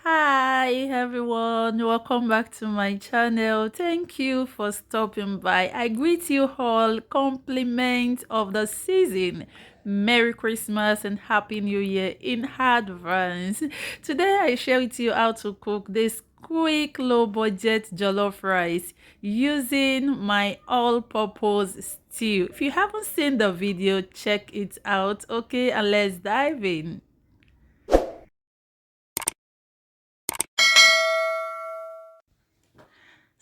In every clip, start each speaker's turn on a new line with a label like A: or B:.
A: Hi everyone, welcome back to my channel. Thank you for stopping by. I greet you all compliment of the season. Merry Christmas and Happy New Year in advance. Today I share with you how to cook this quick low budget jollof rice using my all-purpose stew. If you haven't seen the video, check it out. Okay, and let's dive in.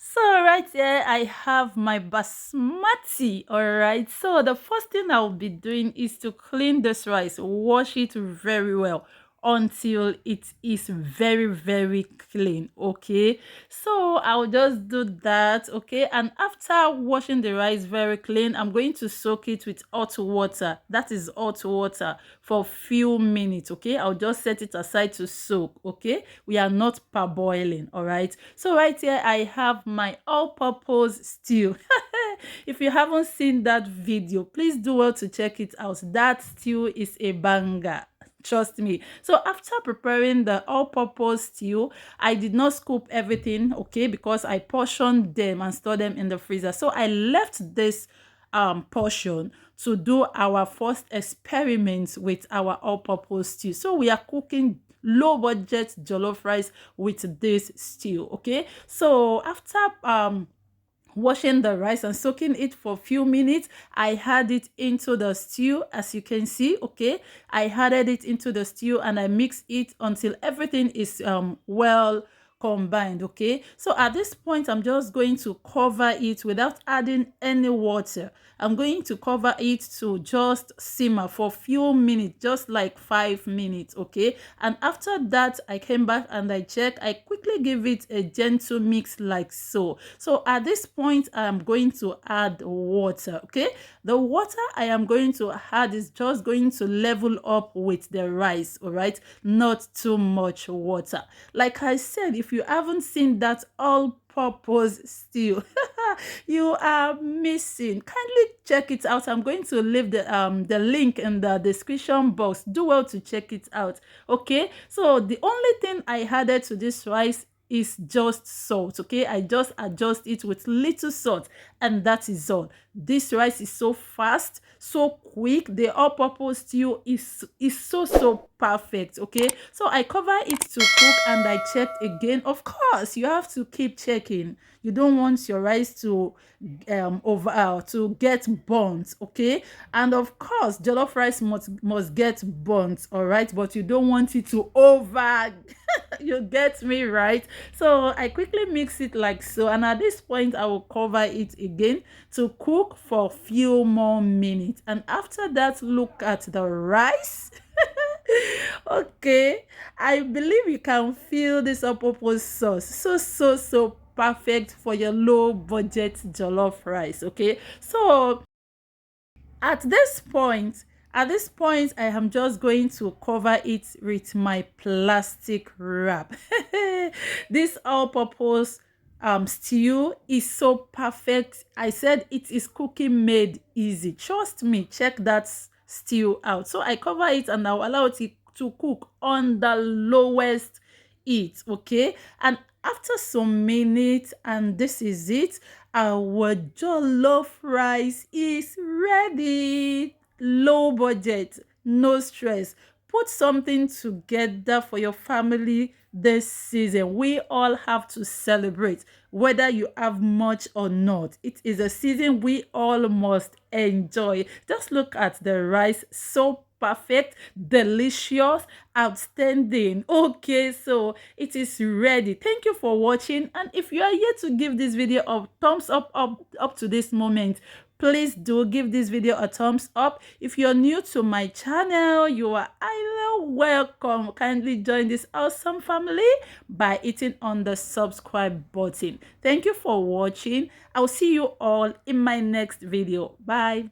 A: So right here I have my basmati. All right, so the first thing I'll be doing is to clean this rice, wash it very well until it is very clean. Okay, so I'll just do that. Okay, and after washing the rice very clean, I'm going to soak it with hot water. That is hot water for few minutes. Okay, I'll just set it aside to soak. Okay, we are not parboiling. All right, so right here I have my all-purpose stew. If you haven't seen that video, please do well to check it out. That stew is a banger, trust me. So after preparing the all-purpose stew, I did not scoop everything, okay, because I portioned them and stored them in the freezer. So I left this portion to do our first experiments with our all-purpose stew. So we are cooking low budget jollof rice with this stew. Okay, so after washing the rice and soaking it for a few minutes, I add it into the stew. As you can see, okay, I added it into the stew and I mix it until everything is well combined. Okay, so at this point I'm just going to cover it without adding any water. I'm going to cover it to just simmer for a few minutes, just like 5 minutes. Okay, and after that I came back and I checked. I quickly give it a gentle mix like so. So at this point I'm going to add water. Okay, the water I am going to add is just going to level up with the rice. All right, not too much water. Like I said, if you haven't seen that all-purpose stew, you are missing. Kindly check it out. I'm going to leave the link in the description box. Do well to check it out. Okay, so the only thing I added to this rice is just salt. Okay, I just adjust it with little salt and that is all. This rice is so fast, so quick. The all-purpose stew is so perfect. Okay, so I cover it to cook and I checked again. Of course you have to keep checking. You don't want your rice to to get burnt. Okay, and of course jollof rice must get burnt. All right, but you don't want it to over you get me right. So I quickly mix it like so, and at this point I will cover it again to cook for a few more minutes, and after that look at the rice. Okay, I believe you can feel this all-purpose sauce. So perfect for your low budget jollof rice. Okay, so at this point, I am just going to cover it with my plastic wrap. This all-purpose stew is so perfect. I said it is cooking made easy. Trust me, check that stew out. So I cover it and I'll allow it to cook on the lowest heat. Okay, and after some minutes, and this is it, our jollof rice is ready. Low budget, no stress. Put something together for your family this season. We all have to celebrate, whether you have much or not. It is a season we all must enjoy. Just look at the rice, so perfect, delicious, outstanding. Okay, so it is ready. Thank you for watching, and if you are yet to give this video a thumbs up to this moment, please do give this video a thumbs up. If you're new to my channel, you are highly welcome. Kindly join this awesome family by hitting on the subscribe button. Thank you for watching. I'll see you all in my next video. Bye.